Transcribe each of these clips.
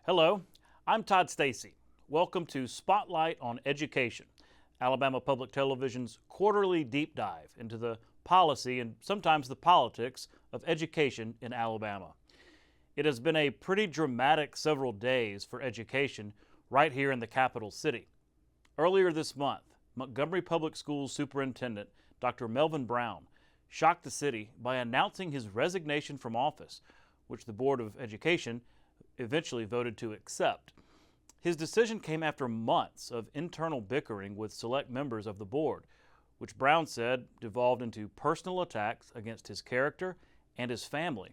Hello, I'm Todd Stacy. Welcome to Spotlight on Education, Alabama Public Television's quarterly deep dive into the policy and sometimes the politics of education in Alabama. It has been a pretty dramatic several days for education right here in the capital city. Earlier this month, Montgomery Public Schools Superintendent Dr. Melvin Brown shocked the city by announcing his resignation from office, which the Board of Education eventually voted to accept. His decision came after months of internal bickering with select members of the board, which Brown said devolved into personal attacks against his character and his family.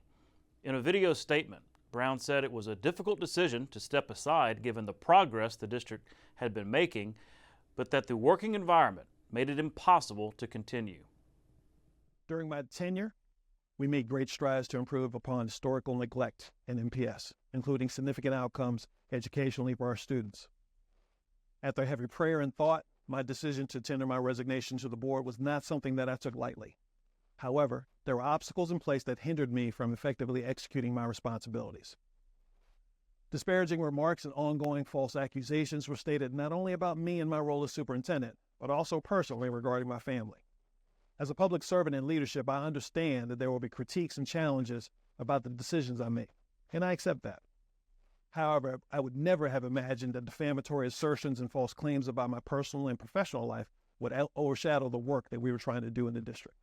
In a video statement, Brown said it was a difficult decision to step aside given the progress the district had been making, but that the working environment made it impossible to continue. During my tenure, we made great strides to improve upon historical neglect in MPS, including significant outcomes educationally for our students. After heavy prayer and thought, my decision to tender my resignation to the board was not something that I took lightly. However, there were obstacles in place that hindered me from effectively executing my responsibilities. Disparaging remarks and ongoing false accusations were stated not only about me and my role as superintendent, but also personally regarding my family. As a public servant in leadership, I understand that there will be critiques and challenges about the decisions I make, and I accept that. However, I would never have imagined that defamatory assertions and false claims about my personal and professional life would overshadow the work that we were trying to do in the district.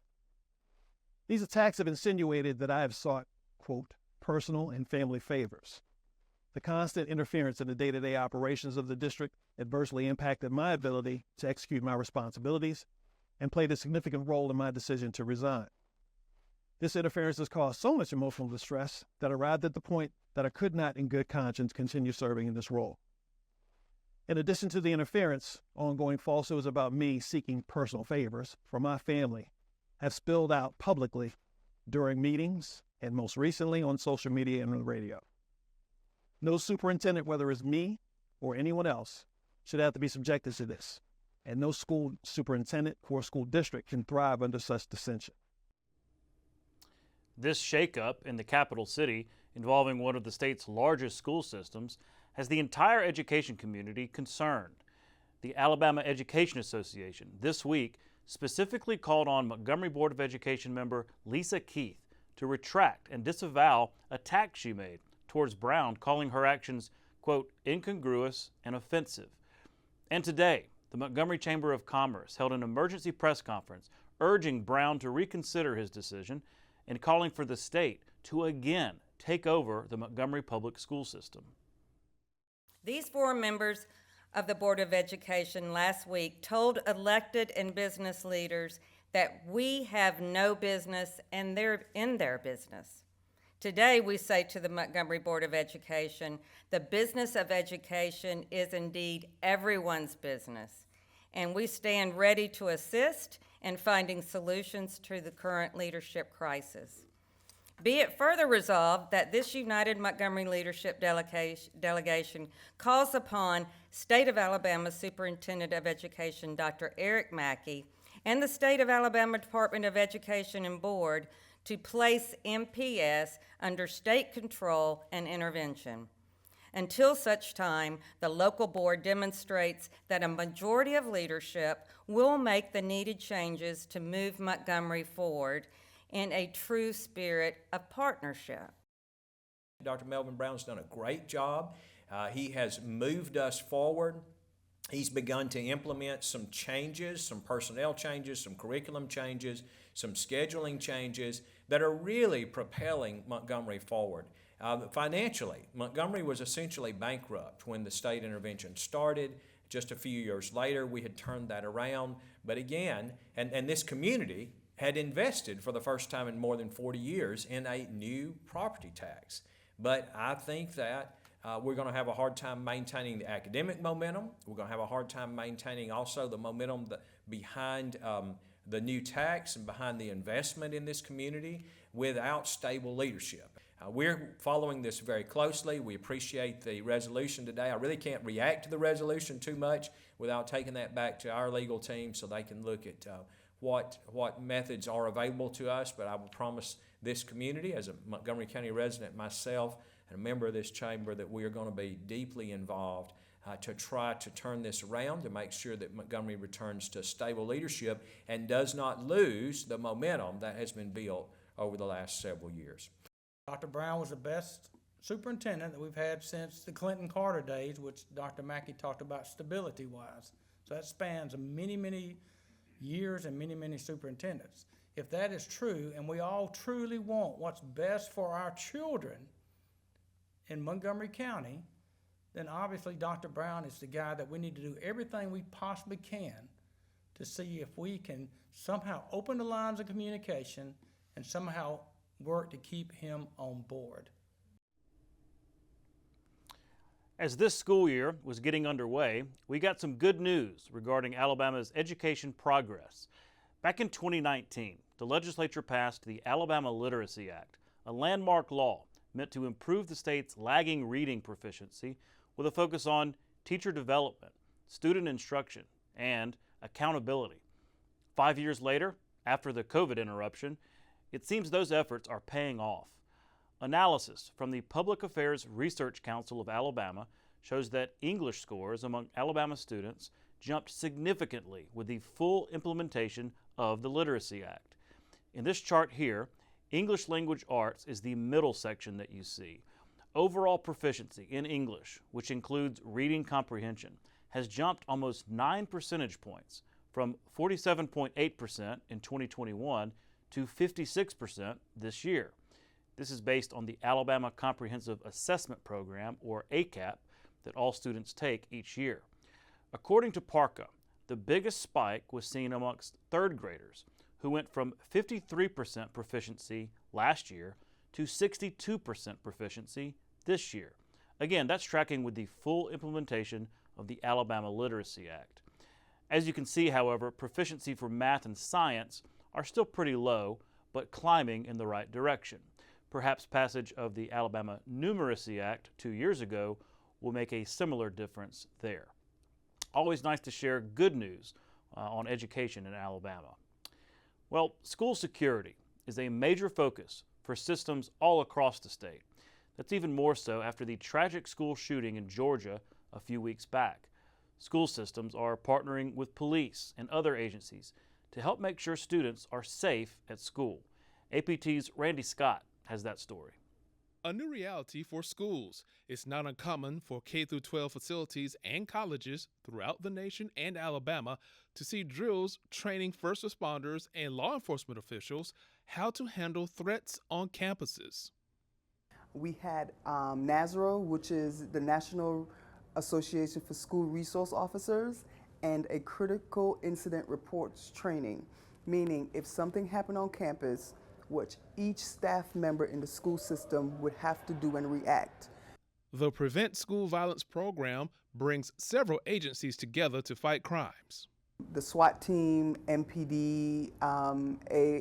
These attacks have insinuated that I have sought, quote, personal and family favors. The constant interference in the day-to-day operations of the district adversely impacted my ability to execute my responsibilities and played a significant role in my decision to resign. This interference has caused so much emotional distress that I arrived at the point that I could not in good conscience continue serving in this role. In addition to the interference, ongoing falsehoods about me seeking personal favors from my family have spilled out publicly during meetings and most recently on social media and on the radio. No superintendent, whether it's me or anyone else, should have to be subjected to this, and no school superintendent or school district can thrive under such dissension. This shakeup in the capital city, involving one of the state's largest school systems, has the entire education community concerned. The Alabama Education Association this week specifically called on Montgomery Board of Education member Lisa Keith to retract and disavow attacks she made towards Brown, calling her actions, quote, incongruous and offensive. And today, the Montgomery Chamber of Commerce held an emergency press conference urging Brown to reconsider his decision and calling for the state to again take over the Montgomery public school system. These four members of the Board of Education last week told elected and business leaders that we have no business and they're in their business. Today, we say to the Montgomery Board of Education, the business of education is indeed everyone's business, and we stand ready to assist in finding solutions to the current leadership crisis. Be it further resolved that this United Montgomery Leadership Delegation calls upon State of Alabama Superintendent of Education, Dr. Eric Mackey, and the State of Alabama Department of Education and Board to place MPS under state control and intervention. Until such time, the local board demonstrates that a majority of leadership will make the needed changes to move Montgomery forward in a true spirit of partnership. Dr. Melvin Brown's done a great job. He has moved us forward. He's begun to implement some changes, some personnel changes, some curriculum changes, some scheduling changes that are really propelling Montgomery forward. Financially, Montgomery was essentially bankrupt when the state intervention started. Just a few years later, we had turned that around. But again, and this community had invested for the first time in more than 40 years in a new property tax. But I think that we're going to have a hard time maintaining the academic momentum. We're going to have a hard time maintaining also the momentum behind the new tax and behind the investment in this community without stable leadership. We're following this very closely. We appreciate the resolution today. I really can't react to the resolution too much without taking that back to our legal team so they can look at what methods are available to us. But I will promise this community, as a Montgomery County resident myself, and a member of this chamber that we are going to be deeply involved to try to turn this around, to make sure that Montgomery returns to stable leadership and does not lose the momentum that has been built over the last several years. Dr. Brown was the best superintendent that we've had since the Clinton-Carter days, which Dr. Mackey talked about stability-wise. So that spans many, many years and many, many superintendents. If that is true, and we all truly want what's best for our children in Montgomery County, then obviously Dr. Brown is the guy that we need to do everything we possibly can to see if we can somehow open the lines of communication and somehow work to keep him on board. As this school year was getting underway, we got some good news regarding Alabama's education progress. Back in 2019, the legislature passed the Alabama Literacy Act, a landmark law meant to improve the state's lagging reading proficiency with a focus on teacher development, student instruction, and accountability. 5 years later, after the COVID interruption, it seems those efforts are paying off. Analysis from the Public Affairs Research Council of Alabama shows that English scores among Alabama students jumped significantly with the full implementation of the Literacy Act. In this chart here, English language arts is the middle section that you see. Overall proficiency in English, which includes reading comprehension, has jumped almost 9 percentage points from 47.8% in 2021 to 56% this year. This is based on the Alabama Comprehensive Assessment Program, or ACAP, that all students take each year. According to PARCA, the biggest spike was seen amongst third graders, who went from 53% proficiency last year to 62% proficiency this year. Again, that's tracking with the full implementation of the Alabama Literacy Act. As you can see, however, proficiency for math and science are still pretty low, but climbing in the right direction. Perhaps passage of the Alabama Numeracy Act 2 years ago will make a similar difference there. Always nice to share good news on education in Alabama. Well, school security is a major focus for systems all across the state. That's even more so after the tragic school shooting in Georgia a few weeks back. School systems are partnering with police and other agencies to help make sure students are safe at school. APT's Randy Scott has that story. A new reality for schools. It's not uncommon for K-12 facilities and colleges throughout the nation and Alabama to see drills training first responders and law enforcement officials how to handle threats on campuses. We had NASRO, which is the National Association for School Resource Officers, and a critical incident reports training, meaning if something happened on campus, which each staff member in the school system would have to do and react. The Prevent School Violence program brings several agencies together to fight crimes. The SWAT team, MPD,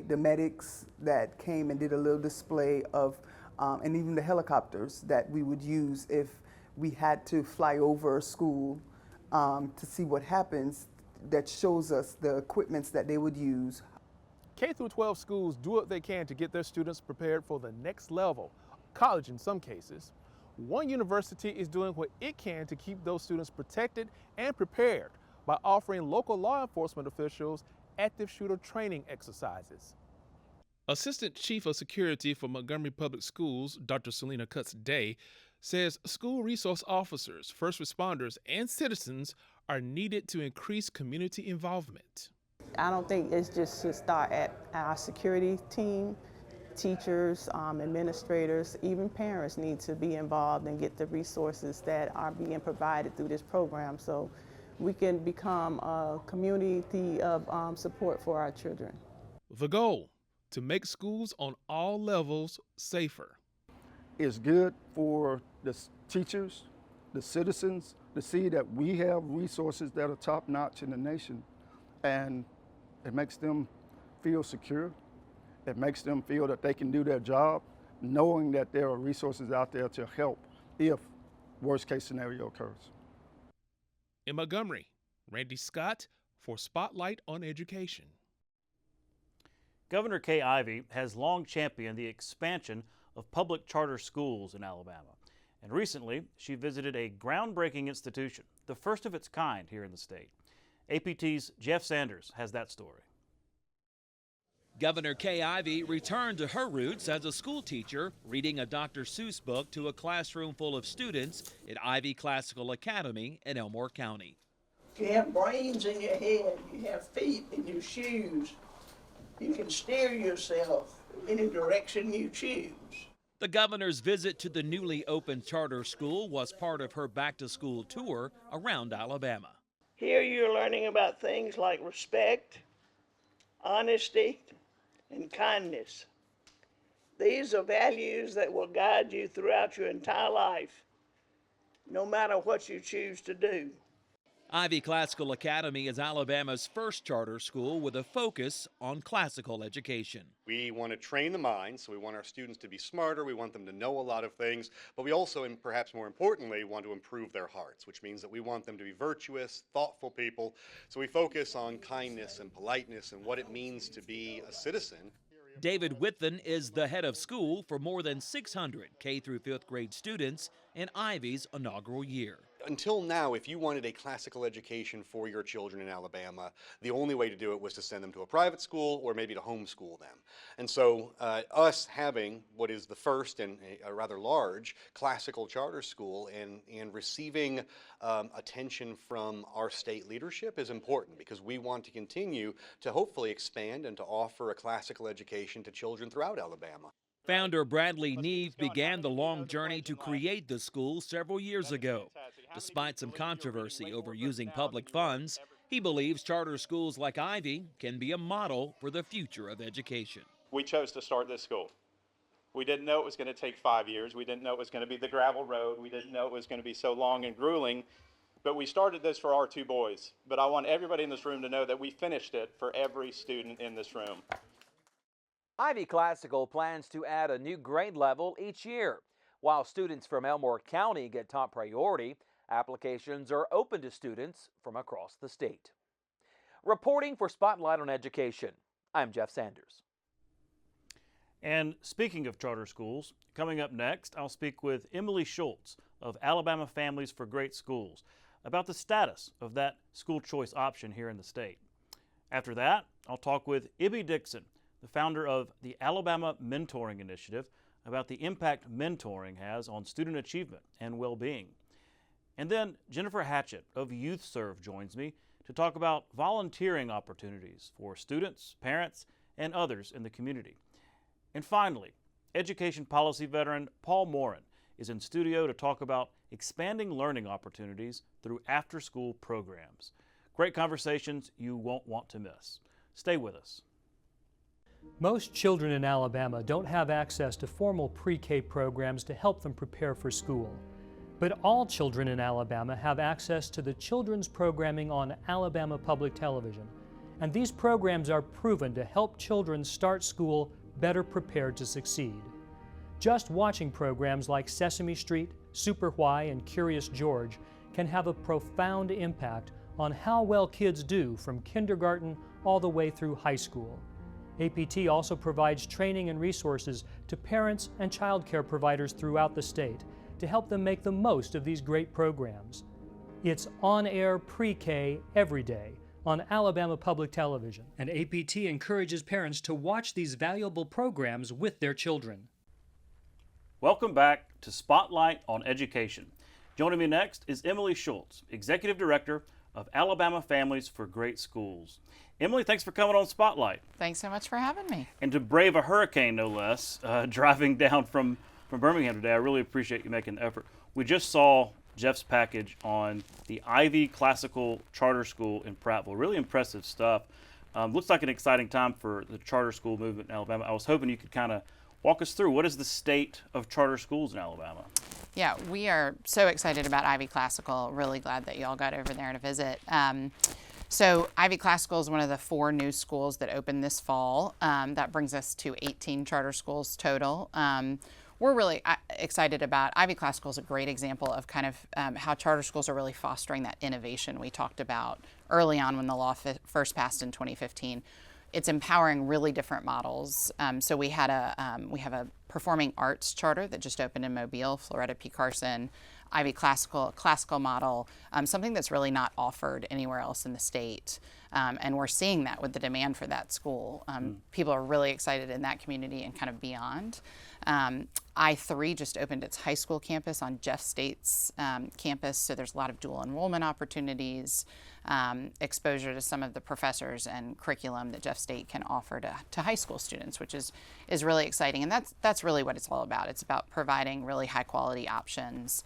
the medics that came and did a little display of, and even the helicopters that we would use if we had to fly over a school to see what happens, that shows us the equipments that they would use. K-12 schools do what they can to get their students prepared for the next level, college in some cases. One university is doing what it can to keep those students protected and prepared by offering local law enforcement officials active shooter training exercises. Assistant Chief of Security for Montgomery Public Schools, Dr. Selena Cutts-Day, says school resource officers, first responders, and citizens are needed to increase community involvement. I don't think it just should start at our security team. Teachers, administrators, even parents need to be involved and get the resources that are being provided through this program so we can become a community of support for our children. The goal, to make schools on all levels safer. It's good for the teachers, the citizens, to see that we have resources that are top-notch in the nation, and it makes them feel secure. It makes them feel that they can do their job, knowing that there are resources out there to help if worst-case scenario occurs. In Montgomery, Randy Scott for Spotlight on Education. Governor Kay Ivey has long championed the expansion of public charter schools in Alabama. And recently, she visited a groundbreaking institution, the first of its kind here in the state. APT's Jeff Sanders has that story. Governor Kay Ivey returned to her roots as a school teacher, reading a Dr. Seuss book to a classroom full of students at Ivy Classical Academy in Elmore County. You have brains in your head, you have feet in your shoes. You can steer yourself any direction you choose. The governor's visit to the newly opened charter school was part of her back-to-school tour around Alabama. Here you're learning about things like respect, honesty, and kindness. These are values that will guide you throughout your entire life, no matter what you choose to do. Ivy Classical Academy is Alabama's first charter school with a focus on classical education. We want to train the mind, so we want our students to be smarter, we want them to know a lot of things, but we also, and perhaps more importantly, want to improve their hearts, which means that we want them to be virtuous, thoughtful people. So we focus on kindness and politeness and what it means to be a citizen. David Whithen is the head of school for more than 600 K through 5th grade students in Ivy's inaugural year. Until now, if you wanted a classical education for your children in Alabama, the only way to do it was to send them to a private school or maybe to homeschool them. And so us having what is the first and a rather large classical charter school and receiving attention from our state leadership is important, because we want to continue to hopefully expand and to offer a classical education to children throughout Alabama. Founder Bradley Neve began the long journey to create the school several years ago. Despite some controversy over using public funds, he believes charter schools like Ivy can be a model for the future of education. We chose to start this school. We didn't know it was going to take 5 years. We didn't know it was going to be the gravel road. We didn't know it was going to be so long and grueling. But we started this for our two boys. But I want everybody in this room to know that we finished it for every student in this room. Ivy Classical plans to add a new grade level each year. While students from Elmore County get top priority, applications are open to students from across the state. Reporting for Spotlight on Education, I'm Jeff Sanders. And speaking of charter schools, coming up next, I'll speak with Emily Schultz of Alabama Families for Great Schools about the status of that school choice option here in the state. After that, I'll talk with Ibby Dixon, the founder of the Alabama Mentoring Initiative, about the impact mentoring has on student achievement and well-being. And then Jennifer Hatchett of Youth Serve joins me to talk about volunteering opportunities for students, parents, and others in the community. And finally, education policy veteran Paul Morin is in studio to talk about expanding learning opportunities through after-school programs. Great conversations you won't want to miss. Stay with us. Most children in Alabama don't have access to formal pre-K programs to help them prepare for school. But all children in Alabama have access to the children's programming on Alabama Public Television. And these programs are proven to help children start school better prepared to succeed. Just watching programs like Sesame Street, Super Why, and Curious George can have a profound impact on how well kids do from kindergarten all the way through high school. APT also provides training and resources to parents and child care providers throughout the state to help them make the most of these great programs. It's on-air pre-K every day on Alabama Public Television, and APT encourages parents to watch these valuable programs with their children. Welcome back to Spotlight on Education. Joining me next is Emily Schultz, Executive Director of Alabama Families for Great Schools. Emily, thanks for coming on Spotlight. Thanks so much for having me. And to brave a hurricane, no less, driving down from Birmingham today, I really appreciate you making the effort. We just saw Jeff's package on the Ivy Classical Charter School in Prattville. Really impressive stuff. Looks like an exciting time for the charter school movement in Alabama. I was hoping you could kind of walk us through what is the state of charter schools in Alabama? Yeah, we are so excited about Ivy Classical. Really glad that y'all got over there to visit. So Ivy Classical is one of the 4 new schools that opened this fall. That brings us to 18 charter schools total. We're really excited about Ivy Classical is a great example of kind of how charter schools are really fostering that innovation we talked about early on when the law first passed in 2015. it's empowering really different models. So we have a performing arts charter that just opened in Mobile, Floretta P. Carson, Ivy classical model, something that's really not offered anywhere else in the state. And we're seeing that with the demand for that school. People are really excited in that community and kind of beyond. I3 just opened its high school campus on Jeff State's campus, so there's a lot of dual enrollment opportunities, exposure to some of the professors and curriculum that Jeff State can offer to high school students, which is really exciting. And that's really what it's all about. It's about providing really high quality options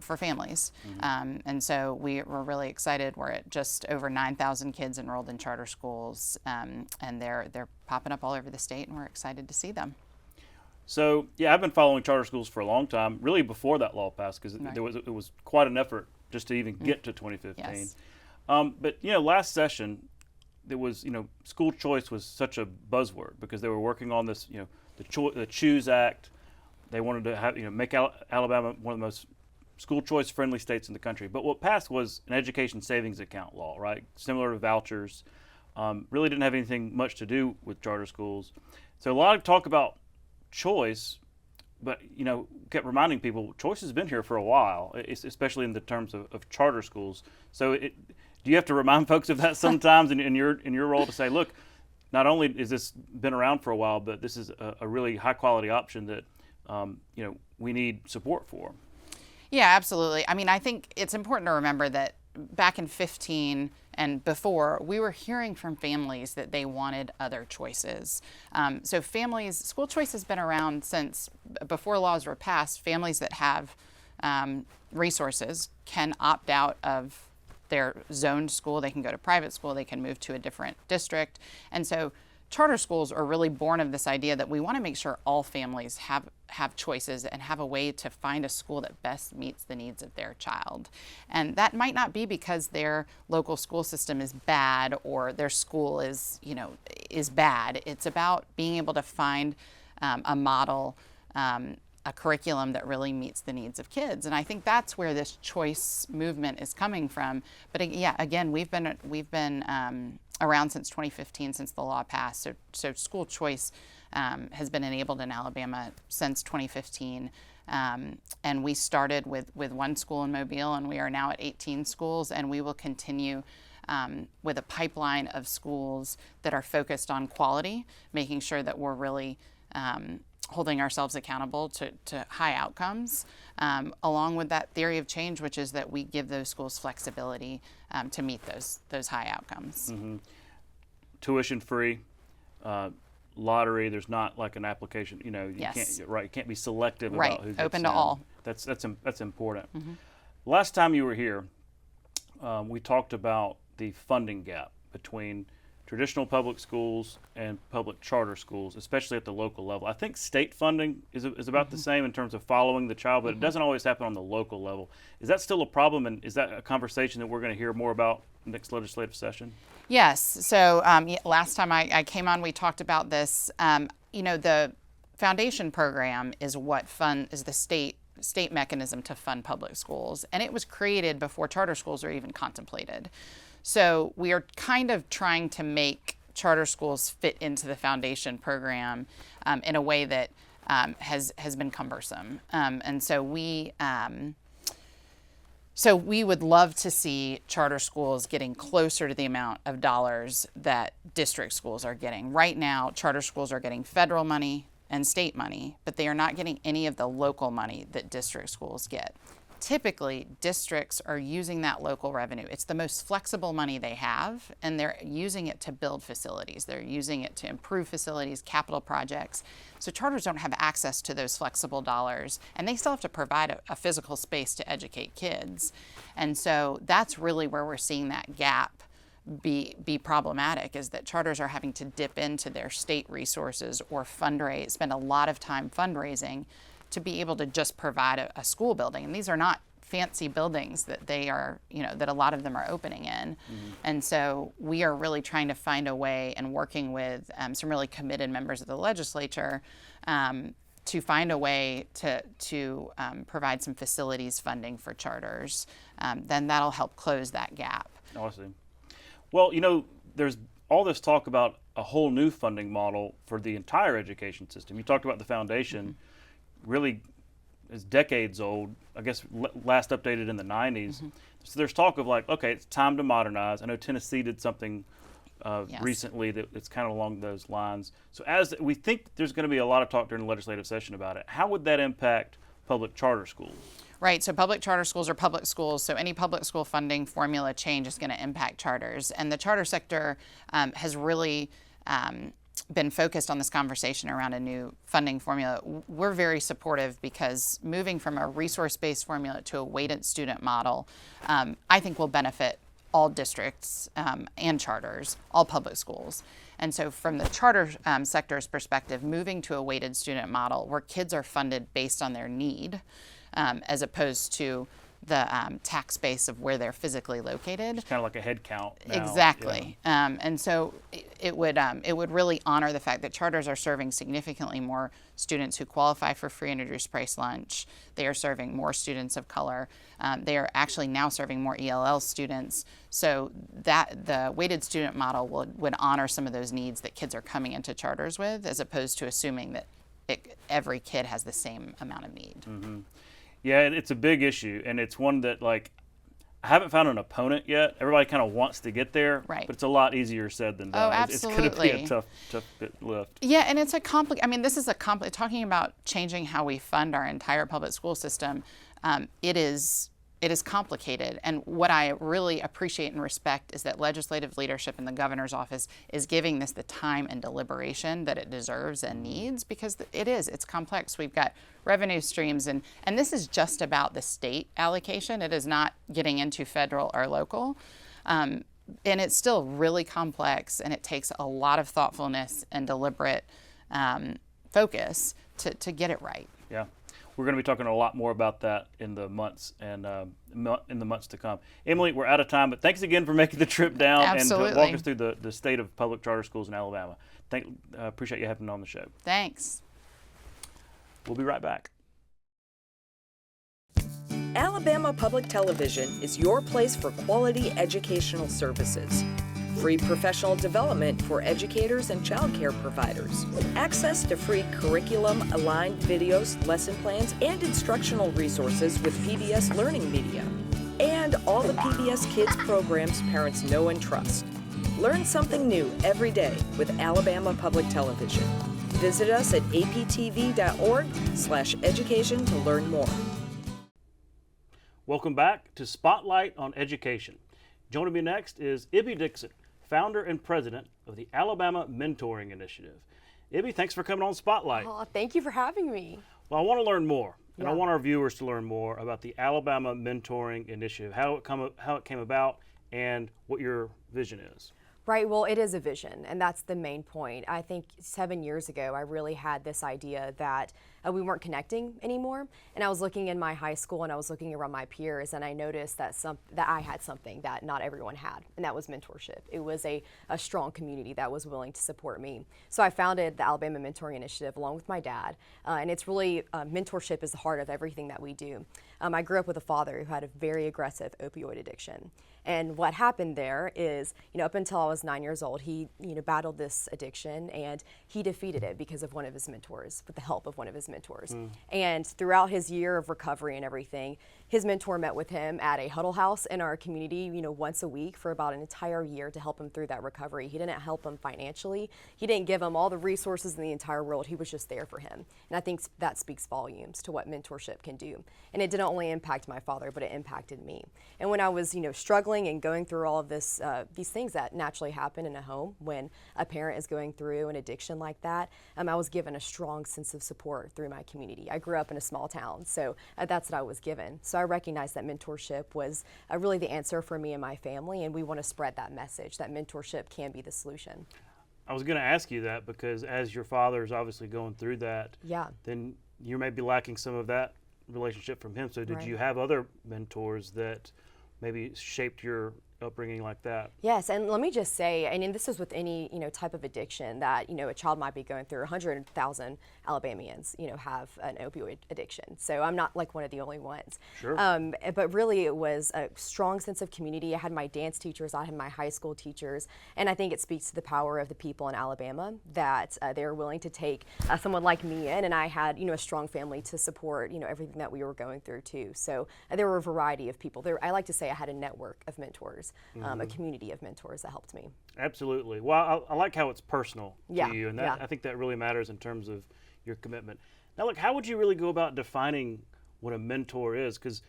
for families. And so we're really excited. We're at just over 9,000 kids enrolled in charter schools, and they're popping up all over the state, and we're excited to see them. So, yeah, I've been following charter schools for a long time, really before that law passed, because it was quite an effort just to even get to 2015. Yes. But, last session, there was, school choice was such a buzzword because they were working on this, the Choose Act. They wanted to have, make Alabama one of the most school choice friendly states in the country. But what passed was an education savings account law, right? Similar to vouchers. Really didn't have anything much to do with charter schools. So a lot of talk about choice, but kept reminding people choice has been here for a while, especially in the terms of charter schools. So do you have to remind folks of that sometimes in your role to say, look, not only is this been around for a while, but this is a really high quality option that we need support for? Yeah, absolutely. I mean, I think it's important to remember that back in 15 and before, we were hearing from families that they wanted other choices. So families, school choice has been around since before laws were passed. Families that have resources can opt out of their zoned school. They can go to private school. They can move to a different district. And so charter schools are really born of this idea that we want to make sure all families have choices and have a way to find a school that best meets the needs of their child. And that might not be because their local school system is bad or their school is bad. It's about being able to find a model, a curriculum that really meets the needs of kids. And I think that's where this choice movement is coming from. But yeah, again, we've been around since 2015, since the law passed. So school choice has been enabled in Alabama since 2015. And we started with one school in Mobile, and we are now at 18 schools, and we will continue with a pipeline of schools that are focused on quality, making sure that we're really holding ourselves accountable to high outcomes, along with that theory of change, which is that we give those schools flexibility to meet those high outcomes. Tuition free, lottery. There's not like an application. You Yes. You can't be selective Right. about who gets Open to in. all. That's important. Last time you were here, we talked about the funding gap between traditional public schools and public charter schools, especially at the local level. I think state funding is about the same in terms of following the child, but it doesn't always happen on the local level. Is that still a problem, and is that a conversation that we're going to hear more about next legislative session? Yes. So last time I came on, we talked about this. The foundation program is the state mechanism to fund public schools, and it was created before charter schools are even contemplated. So we are kind of trying to make charter schools fit into the foundation program in a way that has been cumbersome. And so we would love to see charter schools getting closer to the amount of dollars that district schools are getting. Right now, charter schools are getting federal money and state money, but they are not getting any of the local money that district schools get. Typically, districts are using that local revenue. It's the most flexible money they have, and they're using it to build facilities. They're using it to improve facilities, capital projects. So charters don't have access to those flexible dollars, and they still have to provide a physical space to educate kids. And so that's really where we're seeing that gap be problematic, is that charters are having to dip into their state resources or spend a lot of time fundraising to be able to just provide a school building. And these are not fancy buildings that they are, that a lot of them are opening in. And so we are really trying to find a way, and working with some really committed members of the legislature to find a way to provide some facilities funding for charters. Then that'll help close that gap. Oh, I see. Well, there's all this talk about a whole new funding model for the entire education system. You talked about the foundation, really is decades old, I guess last updated in the 90s. So there's talk of like, okay, it's time to modernize. I know Tennessee did something recently that it's kind of along those lines. So as we think there's going to be a lot of talk during the legislative session about it, how would that impact public charter schools? Right, so public charter schools are public schools, so any public school funding formula change is going to impact charters. And the charter sector has really been focused on this conversation around a new funding formula. We're very supportive because moving from a resource-based formula to a weighted student model, I think will benefit all districts and charters, all public schools. And so from the charter sector's perspective, moving to a weighted student model where kids are funded based on their need, as opposed to the tax base of where they're physically located. It's kind of like a head count now. Exactly. Yeah. And so it would really honor the fact that charters are serving significantly more students who qualify for free and reduced price lunch. They are serving more students of color. They are actually now serving more ELL students. So that the weighted student model would honor some of those needs that kids are coming into charters with, as opposed to assuming that every kid has the same amount of need. Mm-hmm. Yeah, it's a big issue, and it's one that, like, I haven't found an opponent yet. Everybody kind of wants to get there, right, but it's a lot easier said than done. Oh, absolutely. It's going to be a tough lift. Yeah, and it's this is talking about changing how we fund our entire public school system. It is complicated, and what I really appreciate and respect is that legislative leadership in the governor's office is giving this the time and deliberation that it deserves and needs, because it's complex. We've got revenue streams, and this is just about the state allocation. It is not getting into federal or local, and it's still really complex, and it takes a lot of thoughtfulness and deliberate focus to get it right. Yeah. We're going to be talking a lot more about that in the months and in the months to come. Emily, we're out of time, but thanks again for making the trip down Absolutely. and to walk us through the state of public charter schools in Alabama. Appreciate you having me on the show. Thanks. We'll be right back. Alabama Public Television is your place for quality educational services. Free professional development for educators and child care providers. Access to free curriculum-aligned videos, lesson plans, and instructional resources with PBS Learning Media. And all the PBS Kids programs parents know and trust. Learn something new every day with Alabama Public Television. Visit us at aptv.org/education to learn more. Welcome back to Spotlight on Education. Joining me next is Ibby Dixon, founder and president of the Alabama Mentoring Initiative. Ibby, thanks for coming on Spotlight. Oh, thank you for having me. Well, I want to learn more, and I want our viewers to learn more about the Alabama Mentoring Initiative, how it came about, and what your vision is. Right, well, it is a vision, and that's the main point. I think 7 years ago, I really had this idea that we weren't connecting anymore, and I was looking in my high school and I was looking around my peers, and I noticed that I had something that not everyone had, and that was mentorship. It was a strong community that was willing to support me. So I founded the Alabama Mentoring Initiative along with my dad, and it's really, mentorship is the heart of everything that we do. I grew up with a father who had a very aggressive opioid addiction. And what happened there is, up until I was 9 years old, he, battled this addiction, and he defeated it because of one of his mentors, with the help of one of his mentors. And throughout his year of recovery and everything, his mentor met with him at a huddle house in our community, once a week for about an entire year to help him through that recovery. He didn't help him financially. He didn't give him all the resources in the entire world. He was just there for him. And I think that speaks volumes to what mentorship can do. And it didn't only impact my father, but it impacted me. And when I was, struggling and going through all of this, these things that naturally happen in a home when a parent is going through an addiction like that, I was given a strong sense of support through my community. I grew up in a small town, so that's what I was given. So I recognized that mentorship was really the answer for me and my family, and we want to spread that message, that mentorship can be the solution. I was going to ask you that because as your father is obviously going through that, then you may be lacking some of that relationship from him. So did you have other mentors that maybe shaped your upbringing like that. Yes, and let me just say, I mean, this is with any, type of addiction that, a child might be going through. 100,000 Alabamians, have an opioid addiction. So I'm not like one of the only ones. Sure. But really it was a strong sense of community. I had my dance teachers, I had my high school teachers, and I think it speaks to the power of the people in Alabama that they were willing to take someone like me in, and I had, a strong family to support, everything that we were going through too. So there were a variety of people. I like to say I had a network of mentors. A community of mentors that helped me. Absolutely. Well, I like how it's personal Yeah, to you, and yeah. I think that really matters in terms of your commitment. Now, look, how would you really go about defining what a mentor is? Because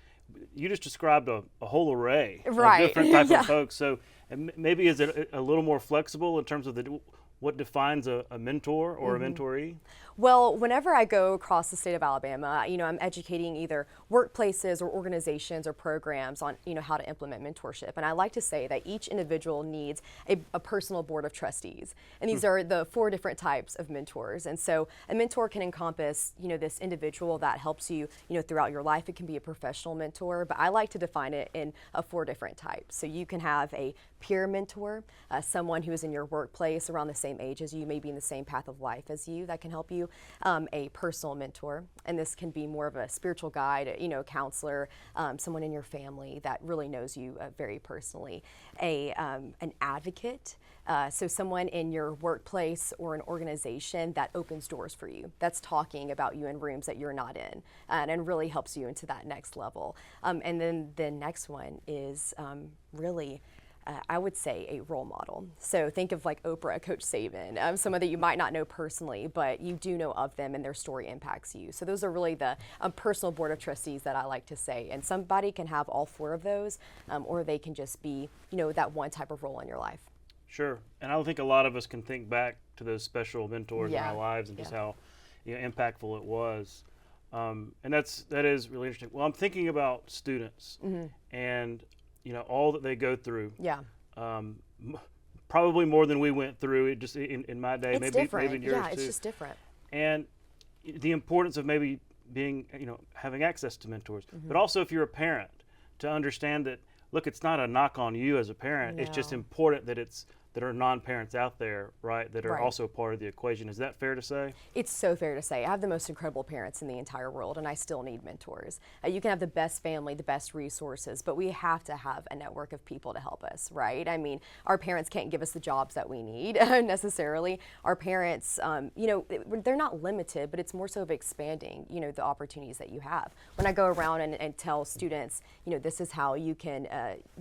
you just described a whole array of different types Yeah. of folks. So maybe is it a little more flexible in terms of what defines a mentor or a mentoree? Well, whenever I go across the state of Alabama, I'm educating either workplaces or organizations or programs on, how to implement mentorship. And I like to say that each individual needs a personal board of trustees. And these are the 4 different types of mentors. And so a mentor can encompass, this individual that helps you, throughout your life. It can be a professional mentor, but I like to define it in 4 different types. So you can have a peer mentor, someone who is in your workplace around the same age as you, maybe in the same path of life as you, that can help you. A personal mentor, and this can be more of a spiritual guide, a counselor, someone in your family that really knows you very personally. An advocate, so someone in your workplace or an organization that opens doors for you, that's talking about you in rooms that you're not in, and really helps you into that next level. And then the next one is really I would say a role model. So think of like Oprah, Coach Saban, someone that you might not know personally, but you do know of them and their story impacts you. So those are really the personal board of trustees that I like to say. And somebody can have all 4 of those, or they can just be, that one type of role in your life. Sure. And I think a lot of us can think back to those special mentors in Yeah. our lives and just how impactful it was. And that is really interesting. Well, I'm thinking about students and all that they go through. Yeah. Probably more than we went through. It just in my day, It's maybe different. in yours Yeah, too. it's just different. And the importance of maybe being, having access to mentors, but also if you're a parent, to understand that, look, it's not a knock on you as a parent. It's just No. important that there are non-parents out there, right, that are Right. also part of the equation. Is that fair to say? It's so fair to say. I have the most incredible parents in the entire world, and I still need mentors. You can have the best family, the best resources, but we have to have a network of people to help us, right? I mean, our parents can't give us the jobs that we need necessarily. Our parents, they're not limited, but it's more so of expanding, the opportunities that you have. When I go around and tell students, this is how you can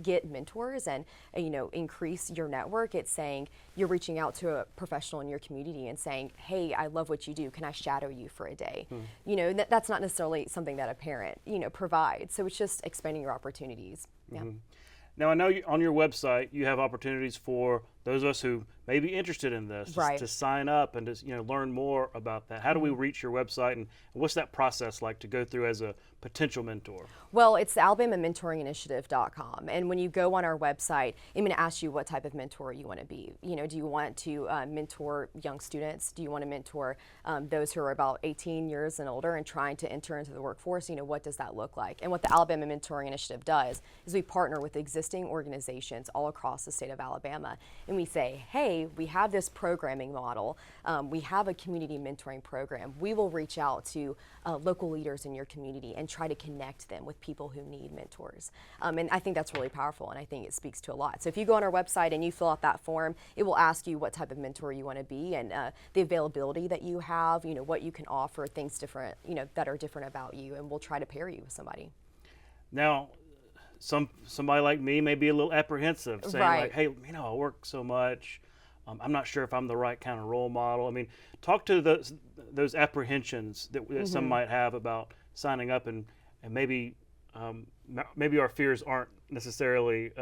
get mentors and, increase your network, it's saying you're reaching out to a professional in your community and saying, hey, I love what you do. Can I shadow you for a day? That's not necessarily something that a parent, provides. So it's just expanding your opportunities. Yeah. Now, I know on your website you have opportunities for those of us who may be interested in this Right. to sign up and to learn more about that. How do we reach your website, and what's that process like to go through as a potential mentor? Well, it's the AlabamaMentoringInitiative.com. And when you go on our website, I'm going to ask you what type of mentor you want to be. Do you want to mentor young students? Do you want to mentor those who are about 18 years and older and trying to enter into the workforce? What does that look like? And what the Alabama Mentoring Initiative does is we partner with existing organizations all across the state of Alabama. And we say, hey, we have this programming model. We have a community mentoring program. We will reach out to local leaders in your community and try to connect them with people who need mentors. And I think that's really powerful, and I think it speaks to a lot. So if you go on our website and you fill out that form, it will ask you what type of mentor you want to be and the availability that you have, what you can offer, things different, that are different about you, and we'll try to pair you with somebody. Now, somebody like me may be a little apprehensive, saying Right. like, hey, I work so much. I'm not sure if I'm the right kind of role model. I mean, talk to those apprehensions that some might have about signing up, and maybe our fears aren't necessarily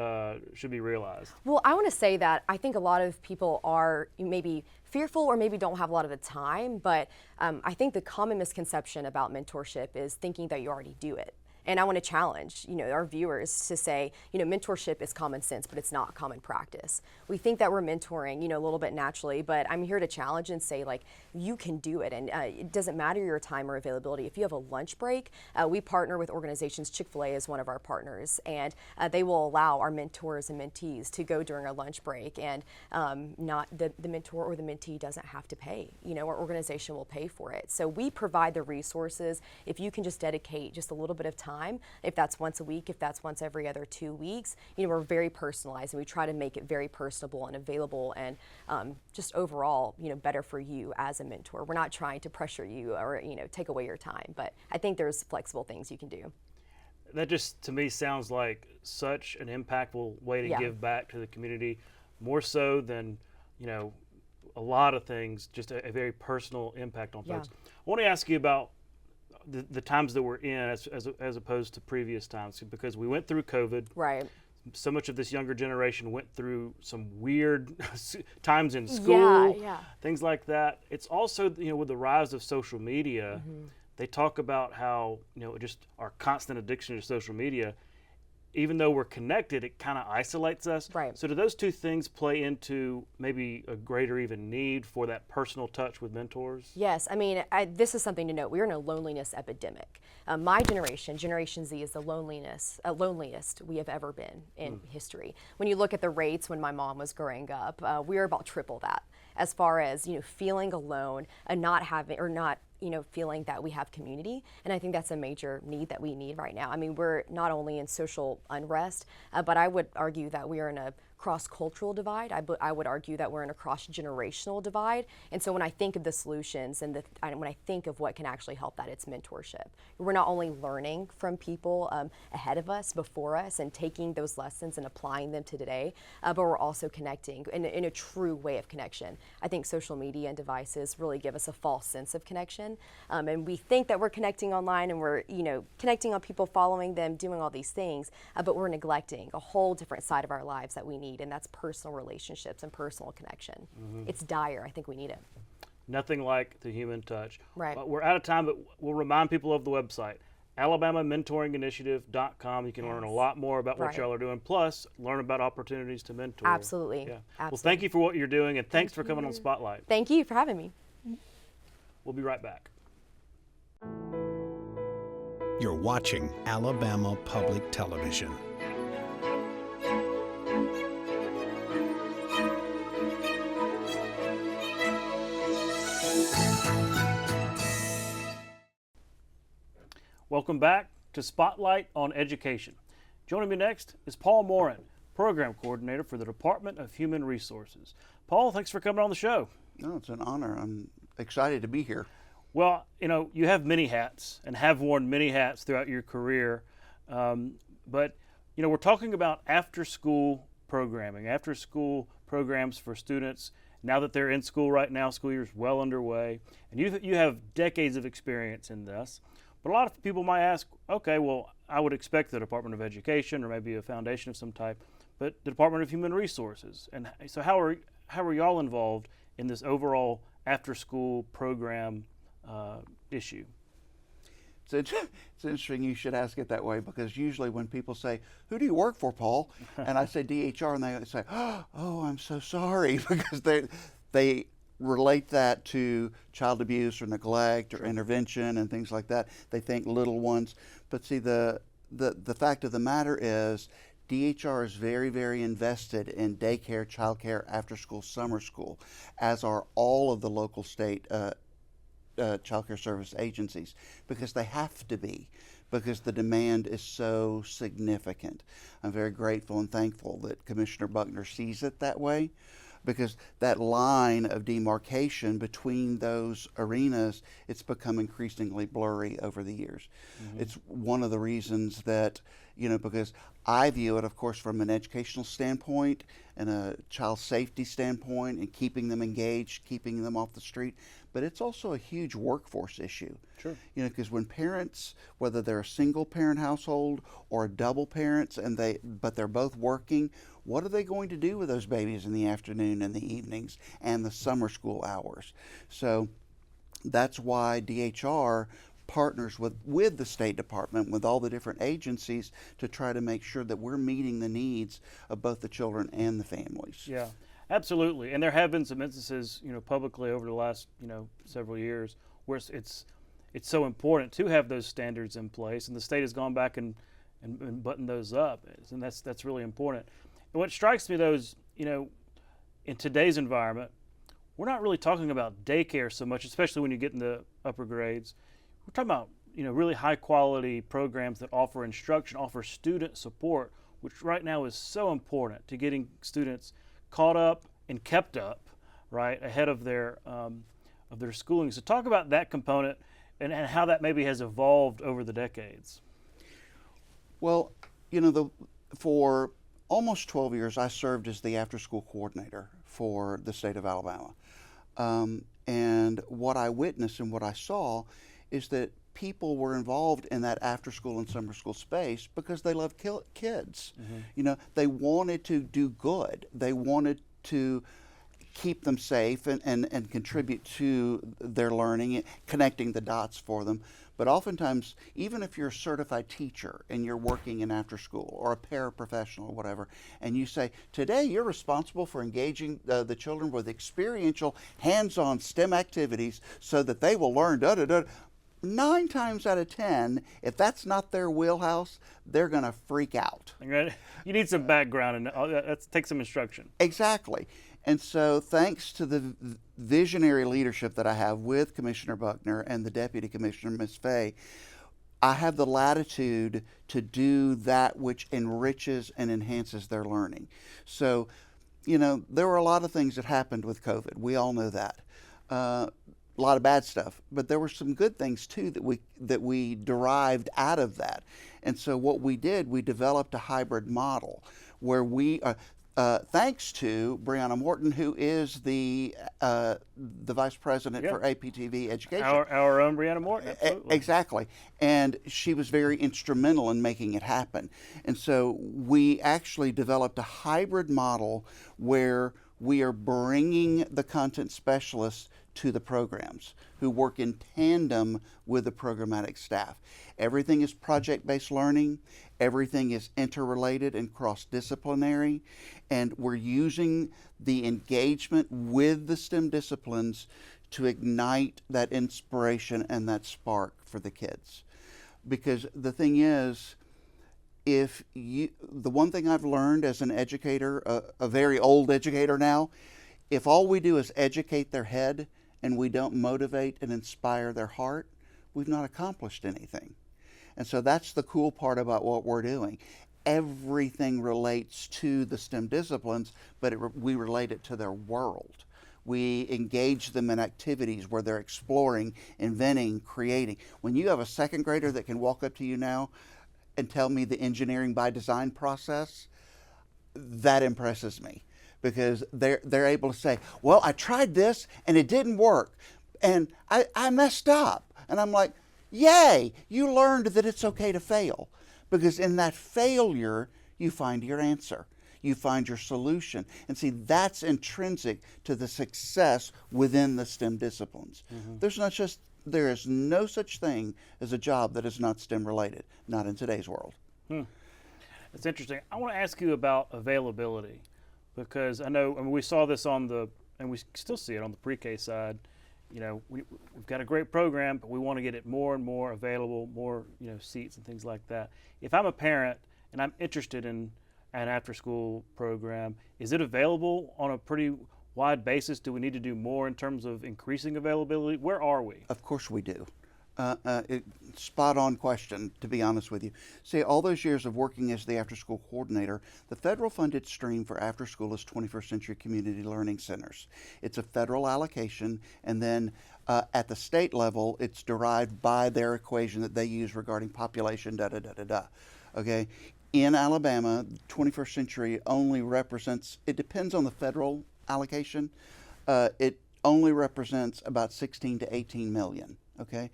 should be realized. Well, I want to say that I think a lot of people are maybe fearful or maybe don't have a lot of the time, but I think the common misconception about mentorship is thinking that you already do it. And I want to challenge, our viewers to say, mentorship is common sense, but it's not common practice. We think that we're mentoring, a little bit naturally, but I'm here to challenge and say, like, you can do it. And it doesn't matter your time or availability. If you have a lunch break, we partner with organizations. Chick-fil-A is one of our partners, and they will allow our mentors and mentees to go during a lunch break, and not the mentor or the mentee doesn't have to pay. Our organization will pay for it. So we provide the resources. If you can just dedicate just a little bit of time, if that's once a week, if that's once every other 2 weeks, we're very personalized, and we try to make it very personable and available, and just overall, better for you as a mentor. We're not trying to pressure you or, take away your time, but I think there's flexible things you can do. That just, to me, sounds like such an impactful way to give back to the community, more so than, a lot of things, just a very personal impact on folks. I want to ask you about the times that we're in as opposed to previous times, because we went through COVID. Right. So much of this younger generation went through some weird times in school, things like that. It's also, with the rise of social media, they talk about how, just our constant addiction to social media, even though we're connected, it kind of isolates us. Right. So do those two things play into maybe a greater even need for that personal touch with mentors? Yes, I mean, this is something to note. We're in a loneliness epidemic. My generation, Generation Z, is the loneliest we have ever been in history. When you look at the rates when my mom was growing up, we were about triple that, as far as, feeling alone and not having, or not, feeling that we have community. And I think that's a major need that we need right now. I mean, we're not only in social unrest, but I would argue that we are in a cross-cultural divide. I would argue that we're in a cross-generational divide. And so when I think of the solutions and when I think of what can actually help that, it's mentorship. We're not only learning from people ahead of us, before us, and taking those lessons and applying them to today, but we're also connecting in a true way of connection. I think social media and devices really give us a false sense of connection. And we think that we're connecting online and we're, connecting on people, following them, doing all these things, but we're neglecting a whole different side of our lives that we need, and that's personal relationships and personal connection. It's dire. I think we need it. Nothing like the human touch. Right. We're out of time, but we'll remind people of the website, alabamamentoringinitiative.com. You can learn a lot more about what y'all are doing, plus learn about opportunities to mentor. Absolutely. Yeah. Absolutely. Well, thank you for what you're doing, and thanks for coming on Spotlight. Thank you for having me. We'll be right back. You're watching Alabama Public Television. Welcome back to Spotlight on Education. Joining me next is Paul Morin, Program Coordinator for the Department of Human Resources. Paul, thanks for coming on the show. No, it's an honor. I'm excited to be here. Well, you have many hats and have worn many hats throughout your career, but we're talking about after-school programming, after-school programs for students. Now that they're in school right now, school year is well underway, and you have decades of experience in this. But a lot of people might ask, okay, well, I would expect the Department of Education or maybe a foundation of some type, but the Department of Human Resources. And so how are y'all involved in this overall after-school program issue? It's interesting you should ask it that way, because usually when people say, who do you work for, Paul? And I say DHR, and they say, oh, I'm so sorry, because they relate that to child abuse or neglect or intervention and things like that. They think little ones. But see, the fact of the matter is DHR is very, very invested in daycare, childcare, after-school, summer school, as are all of the local state child care service agencies, because they have to be, because the demand is so significant. I'm very grateful and thankful that Commissioner Buckner sees it that way, because that line of demarcation between those arenas, it's become increasingly blurry over the years. It's one of the reasons that, because I view it, of course, from an educational standpoint and a child safety standpoint and keeping them engaged, keeping them off the street, but it's also a huge workforce issue. Sure. Because when parents, whether they're a single parent household or double parents, but they're both working, what are they going to do with those babies in the afternoon and the evenings and the summer school hours? So that's why DHR partners with the State Department, with all the different agencies to try to make sure that we're meeting the needs of both the children and the families. Yeah, absolutely. And there have been some instances, publicly over the last, several years where it's so important to have those standards in place, and the state has gone back and buttoned those up, and that's really important. And what strikes me though is, in today's environment, we're not really talking about daycare so much, especially when you get in the upper grades. We're talking about, really high quality programs that offer instruction, offer student support, which right now is so important to getting students caught up and kept up, right, ahead of their schooling. So talk about that component and how that maybe has evolved over the decades. Well, for almost 12 years, I served as the after-school coordinator for the state of Alabama. And what I witnessed and what I saw is that people were involved in that after-school and summer school space because they loved kids. Mm-hmm. They wanted to do good. They wanted to keep them safe and contribute to their learning, connecting the dots for them. But oftentimes, even if you're a certified teacher and you're working in after school or a paraprofessional or whatever, and you say, today you're responsible for engaging the children with experiential, hands-on STEM activities so that they will learn da-da-da. 9 times out of 10, if that's not their wheelhouse, they're going to freak out. You need some background and take some instruction. Exactly. And so thanks to the visionary leadership that I have with Commissioner Buckner and the Deputy Commissioner, Ms. Fay, I have the latitude to do that which enriches and enhances their learning. So, there were a lot of things that happened with COVID. We all know that. A lot of bad stuff, but there were some good things too that we derived out of that. And so what we did, we developed a hybrid model where we thanks to Brianna Morton, who is the vice president for APTV Education. Our own Brianna Morton, absolutely. Exactly. And she was very instrumental in making it happen. And so we actually developed a hybrid model where we are bringing the content specialists to the programs who work in tandem with the programmatic staff. Everything is project-based learning. Everything is interrelated and cross-disciplinary. And we're using the engagement with the STEM disciplines to ignite that inspiration and that spark for the kids. Because the thing is, the one thing I've learned as an educator, a very old educator now, if all we do is educate their head and we don't motivate and inspire their heart, we've not accomplished anything. And so that's the cool part about what we're doing. Everything relates to the STEM disciplines, but we relate it to their world. We engage them in activities where they're exploring, inventing, creating. When you have a second grader that can walk up to you now and tell me the engineering by design process, that impresses me. Because they're able to say, well, I tried this and it didn't work and I messed up. And I'm like, yay, you learned that it's okay to fail. Because in that failure, you find your answer. You find your solution. And see, that's intrinsic to the success within the STEM disciplines. Mm-hmm. There is no such thing as a job that is not STEM related, not in today's world. That's interesting. I want to ask you about availability. Because we saw this and we still see it on the pre-K side. We've got a great program, but we want to get it more and more available, more seats and things like that. If I'm a parent and I'm interested in an after-school program, is it available on a pretty wide basis? Do we need to do more in terms of increasing availability? Where are we? Of course we do. Spot on question, to be honest with you. See, all those years of working as the after-school coordinator, the federal funded stream for after-school is 21st Century Community Learning Centers. It's a federal allocation, and then at the state level, it's derived by their equation that they use regarding population, da-da-da-da-da. Okay? In Alabama, 21st Century only represents, it depends on the federal allocation, it only represents about 16 to 18 million, okay?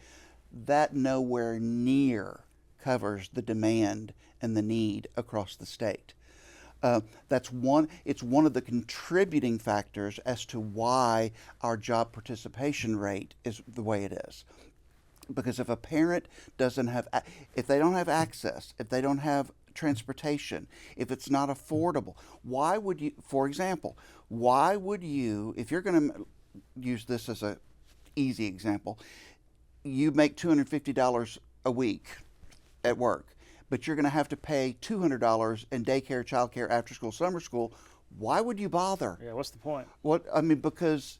That nowhere near covers the demand and the need across the state. It's one of the contributing factors as to why our job participation rate is the way it is. because if a parent doesn't have, if they don't have access, if they don't have transportation, if it's not affordable, why would you, for example, why would you, if you're going to use this as a easy example, you make $250 a week at work, but you're going to have to pay $200 in daycare, childcare, after school, summer school. Why would you bother? Yeah, what's the point? What, I mean, because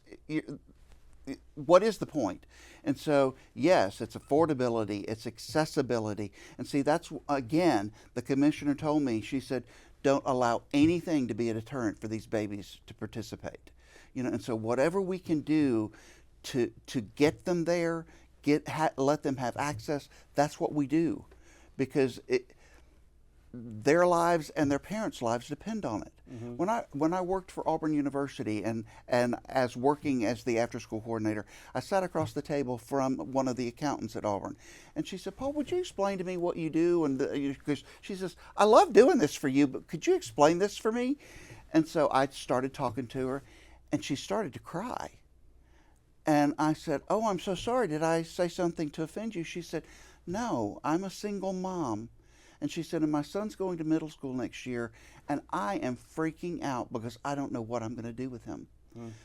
what is the point? And so, yes, it's affordability, it's accessibility. And see, that's, again, the commissioner told me, she said, don't allow anything to be a deterrent for these babies to participate. You know, and so whatever we can do to get them there, let them have access, that's what we do. Because their lives and their parents' lives depend on it. Mm-hmm. When I worked for Auburn University and as working as the after-school coordinator, I sat across the table from one of the accountants at Auburn, and she said, "Paul, would you explain to me what you do?" And because she says, "I love doing this for you, but could you explain this for me?" And so I started talking to her, and she started to cry. And I said, "Oh, I'm so sorry. Did I say something to offend you?" She said, "No, I'm a single mom." And she said, and my son's going to middle school next year, and I am freaking out because I don't know what I'm going to do with him.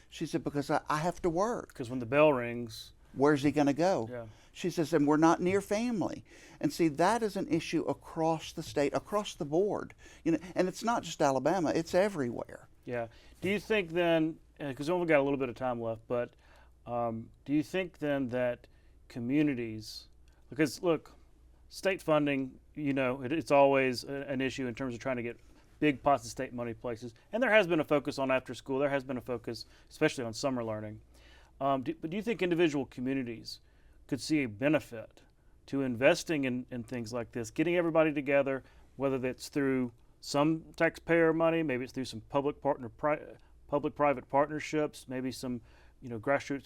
She said, because I have to work. Because when the bell rings, where's he going to go? Yeah. She says, and we're not near family. And see, that is an issue across the state, across the board. You know, and it's not just Alabama, it's everywhere. Yeah. Do you think then, because we've only got a little bit of time left, but do you think then that communities, because look, state funding, you know, it's always an issue in terms of trying to get big pots of state money places. And there has been a focus on after school. There has been a focus, especially on summer learning. But do you think individual communities could see a benefit to investing in things like this, getting everybody together, whether that's through some taxpayer money, maybe it's through some public-private partnerships, maybe some, you know, grassroots.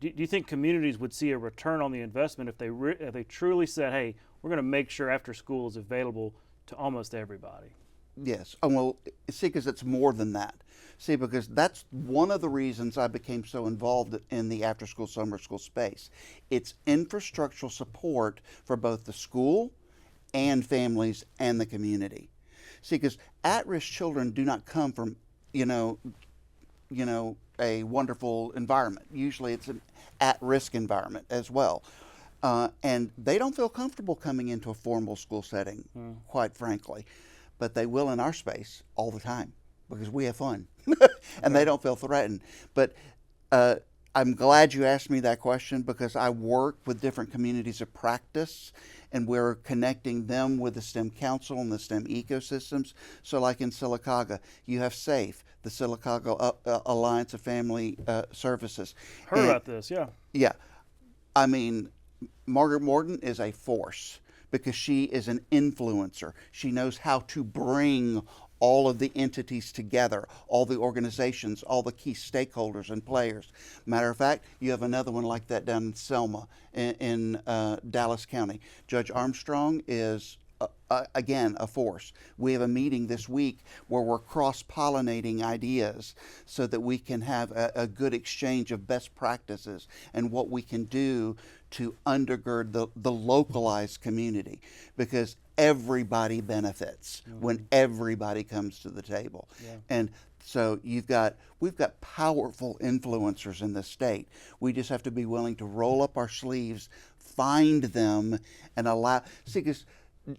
Do you think communities would see a return on the investment if they truly said, hey, we're going to make sure after school is available to almost everybody? Yes. Oh, well, see, because it's more than that. See, because that's one of the reasons I became so involved in the after-school, summer school space. It's infrastructural support for both the school and families and the community. See, because at-risk children do not come from, you know, a wonderful environment. Usually it's an at-risk environment as well. And they don't feel comfortable coming into a formal school setting, quite frankly. But they will in our space all the time because we have fun. And they don't feel threatened. But I'm glad you asked me that question because I work with different communities of practice and we're connecting them with the STEM Council and the STEM ecosystems. So like in Sylacauga, you have SAFE, the Sylacauga Alliance of Family Services. Heard about this, yeah. Yeah. I mean, Margaret Morton is a force because she is an influencer. She knows how to bring all of the entities together, all the organizations, all the key stakeholders and players. Matter of fact, you have another one like that down in Selma in Dallas County. Judge Armstrong is, again, a force. We have a meeting this week where we're cross-pollinating ideas so that we can have a good exchange of best practices and what we can do to undergird the localized community, because everybody benefits when everybody comes to the table. Yeah. And so we've got powerful influencers in this state. We just have to be willing to roll up our sleeves, find them, and allow. See, because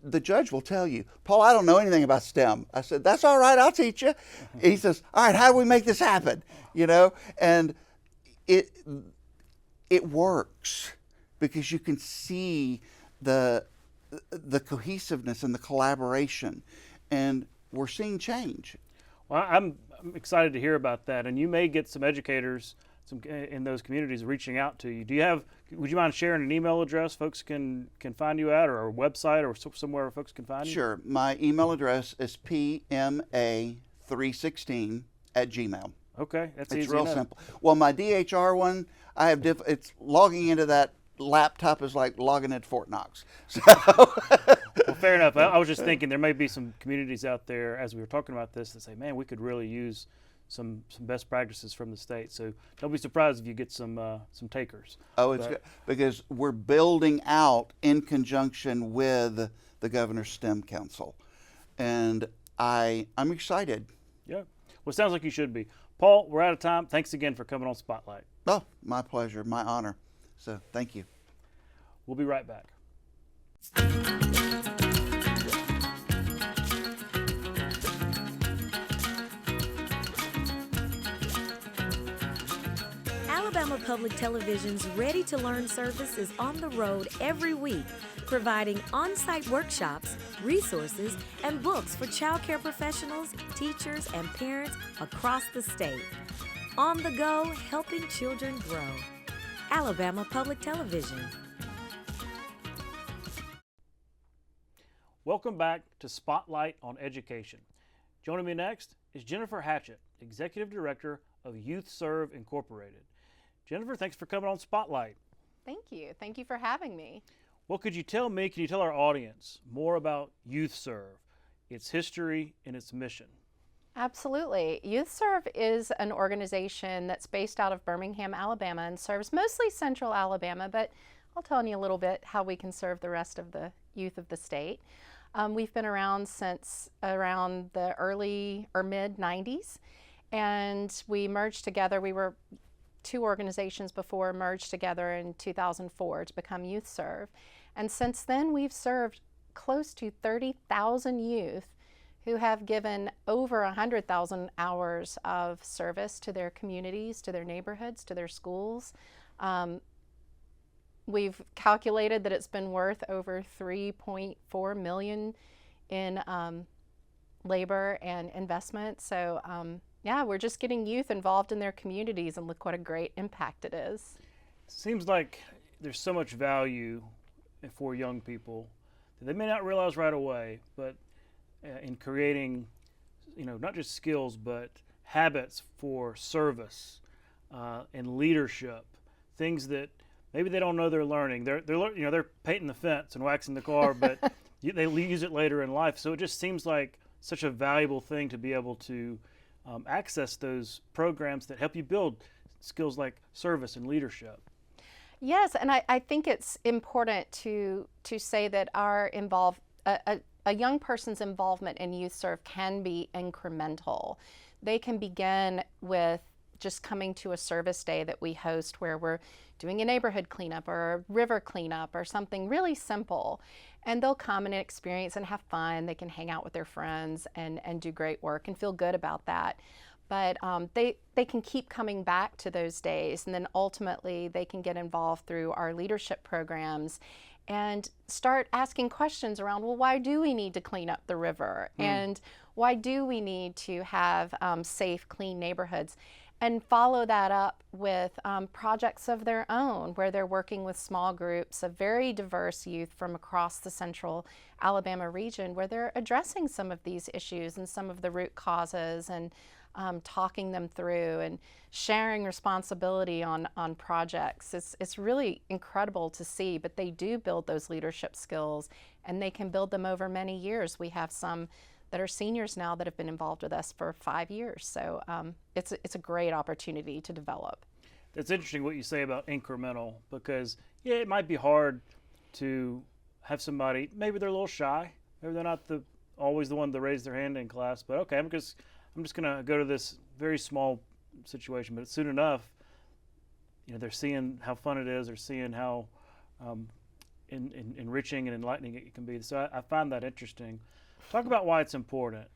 the judge will tell you, Paul, I don't know anything about STEM. I said, that's all right, I'll teach you. He says, all right, how do we make this happen? You know, and it works because you can see the cohesiveness and the collaboration, and we're seeing change. Well, I'm excited to hear about that, and you may get some educators in those communities reaching out to you. Would you mind sharing an email address folks can find you at, or a website, or somewhere folks can find you? Sure. My email address is pma316@gmail. Okay, that's easy. It's real simple. Well, my DHR one, I have it's logging into that laptop is like logging into Fort Knox. So well, fair enough. I was just thinking there may be some communities out there, as we were talking about this, that say, man, we could really use some best practices from the state. So don't be surprised if you get some takers. Oh, it's good, because we're building out in conjunction with the Governor's STEM Council, and I'm excited. Yeah, well, it sounds like you should be. Paul, we're out of time. Thanks again for coming on Spotlight. Oh, my pleasure, my honor. So thank you. We'll be right back. Alabama Public Television's Ready to Learn service is on the road every week, providing on-site workshops, resources, and books for child care professionals, teachers, and parents across the state. On the go, helping children grow. Alabama Public Television. Welcome back to Spotlight on Education. Joining me next is Jennifer Hatchett, Executive Director of Youth Serve Incorporated. Jennifer, thanks for coming on Spotlight. Thank you. Thank you for having me. Well, can you tell our audience more about Youth Serve, its history, and its mission? Absolutely. Youth Serve is an organization that's based out of Birmingham, Alabama, and serves mostly central Alabama, but I'll tell you a little bit how we can serve the rest of the youth of the state. We've been around since around the early or mid-90s, and we merged together. We were two organizations before, merged together in 2004 to become Youth Serve. And since then, we've served close to 30,000 youth who have given over 100,000 hours of service to their communities, to their neighborhoods, to their schools. We've calculated that it's been worth over $3.4 million in labor and investment. So yeah, we're just getting youth involved in their communities, and look what a great impact it is. Seems like there's so much value for young people that they may not realize right away, but in creating, not just skills, but habits for service and leadership, things that maybe they don't know they're learning. They're painting the fence and waxing the car, but they use it later in life. So it just seems like such a valuable thing to be able to access those programs that help you build skills like service and leadership. Yes, and I think it's important to say that a young person's involvement in Youth Serve can be incremental. They can begin with just coming to a service day that we host where we're doing a neighborhood cleanup or a river cleanup or something really simple. And they'll come and experience and have fun. They can hang out with their friends and do great work and feel good about that. But they can keep coming back to those days, and then ultimately they can get involved through our leadership programs and start asking questions around, well, why do we need to clean up the river? And why do we need to have safe, clean neighborhoods? And follow that up with projects of their own, where they're working with small groups of very diverse youth from across the central Alabama region, where they're addressing some of these issues and some of the root causes, and talking them through and sharing responsibility on projects. It's really incredible to see, but they do build those leadership skills, and they can build them over many years. We have some that are seniors now that have been involved with us for 5 years. So it's a great opportunity to develop. That's interesting what you say about incremental, because it might be hard to have somebody, maybe they're a little shy, maybe they're not always the one to raise their hand in class, but okay, I'm just gonna go to this very small situation, but soon enough, they're seeing how fun it is, they're seeing how enriching and enlightening it can be. So I find that interesting. Talk about why it's important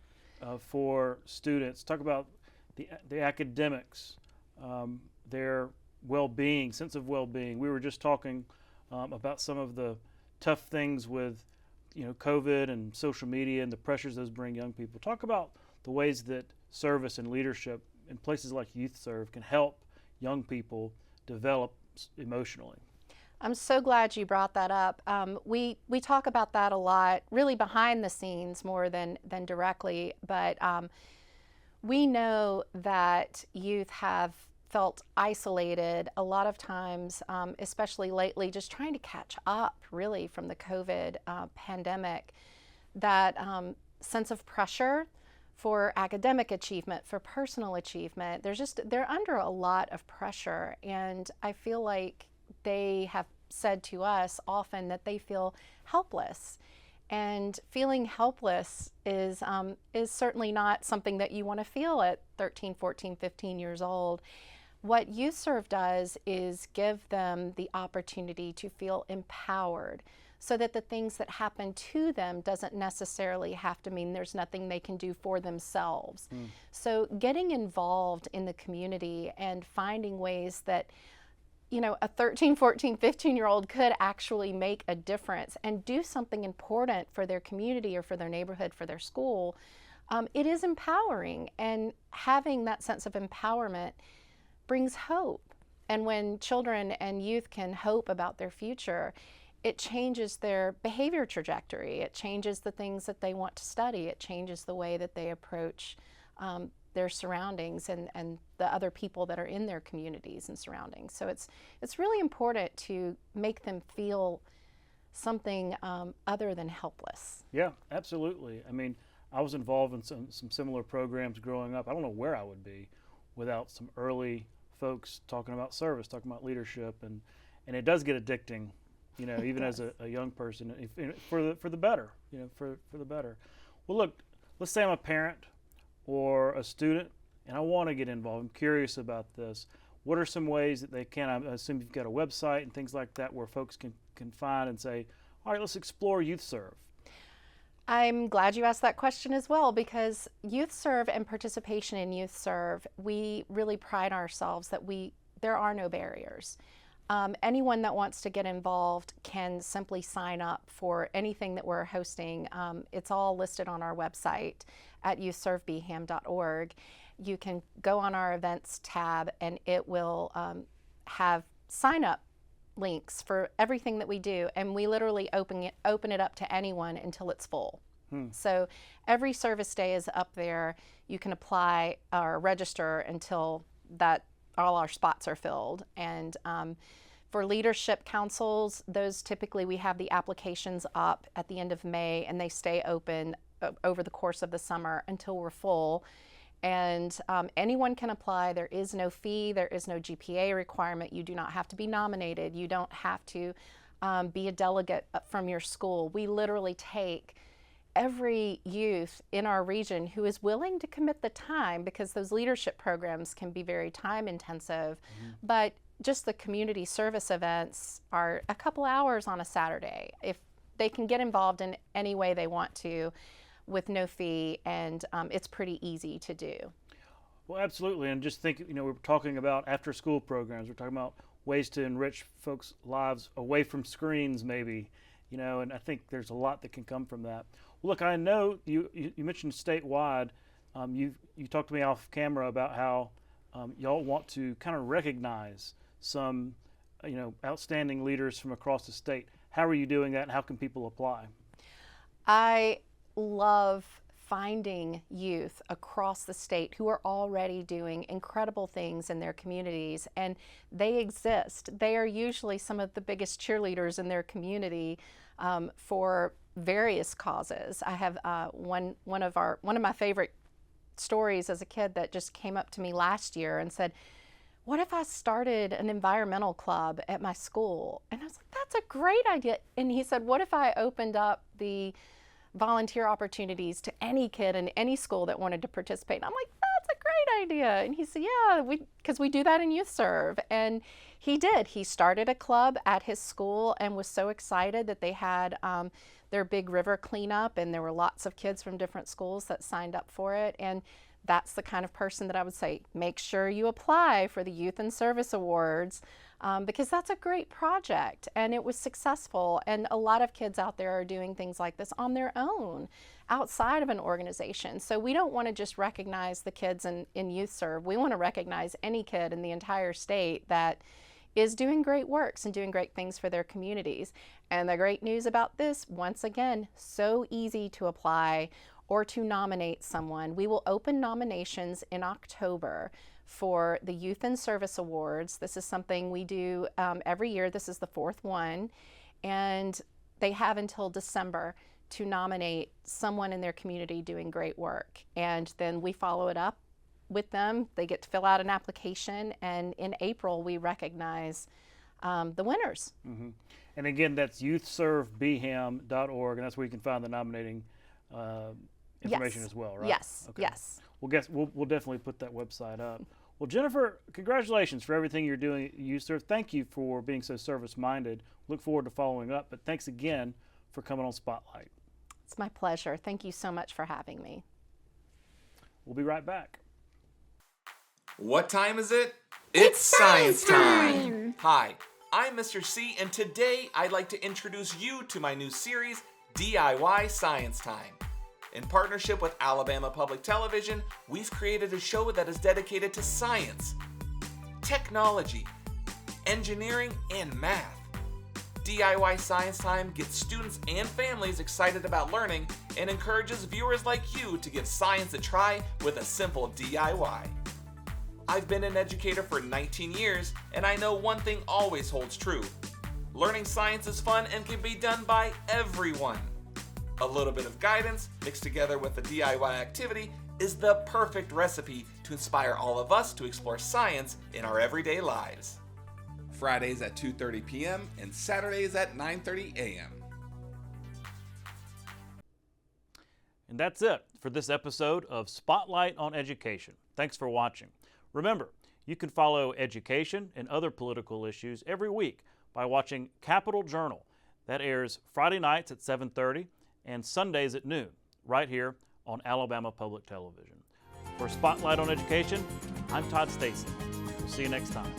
for students. Talk about the academics, their well-being, sense of well-being. We were just talking about some of the tough things with, COVID and social media and the pressures those bring young people. Talk about the ways that service and leadership in places like Youth Serve can help young people develop emotionally. I'm so glad you brought that up. We talk about that a lot, really behind the scenes more than directly, but we know that youth have felt isolated a lot of times, especially lately, just trying to catch up really from the COVID pandemic. That sense of pressure for academic achievement, for personal achievement. They're under a lot of pressure, and I feel like they have said to us often that they feel helpless. And feeling helpless is certainly not something that you want to feel at 13, 14, 15 years old. What Youth Serve does is give them the opportunity to feel empowered, so that the things that happen to them doesn't necessarily have to mean there's nothing they can do for themselves. So getting involved in the community and finding ways that, you know, a 13, 14, 15-year-old could actually make a difference and do something important for their community or for their neighborhood, for their school, it is empowering. And having that sense of empowerment brings hope. And when children and youth can hope about their future, it changes their behavior trajectory. It changes the things that they want to study. It changes the way that they approach their surroundings and the other people that are in their communities and surroundings. So it's really important to make them feel something other than helpless. Yeah, absolutely. I mean, I was involved in some similar programs growing up. I don't know where I would be without some early folks talking about service, talking about leadership, and it does get addicting, you know, even as a young person, for the better, you know, for the better. Well, look, let's say I'm a parent or a student and I want to get involved. I'm curious about this. What are some ways that they can? I assume you've got a website and things like that where folks can find and say, all right, let's explore Youth Serve. I'm glad you asked that question as well, because Youth Serve and participation in Youth Serve, we really pride ourselves that there are no barriers. Anyone that wants to get involved can simply sign up for anything that we're hosting. It's all listed on our website at youthservebham.org. You can go on our events tab and it will have sign up links for everything that we do, and we literally open it up to anyone until it's full. So every service day is up there. You can apply or register until all our spots are filled. And for leadership councils, those typically we have the applications up at the end of May, and they stay open over the course of the summer until we're full. And anyone can apply. There is no fee. There is no GPA requirement. You do not have to be nominated. You don't have to be a delegate from your school. We literally take every youth in our region who is willing to commit the time, because those leadership programs can be very time intensive, but just the community service events are a couple hours on a Saturday. If they can get involved in any way they want to, with no fee, and it's pretty easy to do. Well, absolutely. And just think, you know, we're talking about after school programs. We're talking about ways to enrich folks' lives away from screens, maybe, you know, and I think there's a lot that can come from that. Well, look, I know you mentioned statewide. You talked to me off camera about how y'all want to kind of recognize some, you know, outstanding leaders from across the state. How are you doing that, and how can people apply? I love finding youth across the state who are already doing incredible things in their communities, and they exist. They are usually some of the biggest cheerleaders in their community for various causes. I have one of my favorite stories as a kid that just came up to me last year and said, what if I started an environmental club at my school? And I was like, that's a great idea. And he said, what if I opened up the volunteer opportunities to any kid in any school that wanted to participate? And I'm like, that's a great idea. And he said, yeah, because we do that in Youth Serve. And he did. He started a club at his school and was so excited that they had their big river cleanup, and there were lots of kids from different schools that signed up for it. And that's the kind of person that I would say, make sure you apply for the Youth and Service Awards, because that's a great project, and it was successful. And a lot of kids out there are doing things like this on their own, outside of an organization. So we don't want to just recognize the kids in Youth Serve. We want to recognize any kid in the entire state that is doing great works and doing great things for their communities. And the great news about this, once again, so easy to apply or to nominate someone. We will open nominations in October for the Youth and Service Awards. This is something we do every year. This is the fourth one, and they have until December to nominate someone in their community doing great work. And then we follow it up with them. They get to fill out an application, and in April we recognize the winners. Mm-hmm. And again, that's youthservebham.org, and that's where you can find the nominating information Yes. as well, right? Yes, Okay. yes. We'll definitely put that website up. Well, Jennifer, congratulations for everything you're doing at YouthServe. Thank you for being so service-minded. Look forward to following up, but thanks again for coming on Spotlight. It's my pleasure. Thank you so much for having me. We'll be right back. What time is it? It's science time! Hi, I'm Mr. C, and today I'd like to introduce you to my new series, DIY Science Time. In partnership with Alabama Public Television, we've created a show that is dedicated to science, technology, engineering, and math. DIY Science Time gets students and families excited about learning and encourages viewers like you to give science a try with a simple DIY. I've been an educator for 19 years, and I know one thing always holds true. Learning science is fun and can be done by everyone. A little bit of guidance mixed together with a DIY activity is the perfect recipe to inspire all of us to explore science in our everyday lives. Fridays at 2:30 p.m. and Saturdays at 9:30 a.m. And that's it for this episode of Spotlight on Education. Thanks for watching. Remember, you can follow education and other political issues every week by watching Capitol Journal. That airs Friday nights at 7:30 and Sundays at noon, right here on Alabama Public Television. For Spotlight on Education, I'm Todd Stacy. We'll see you next time.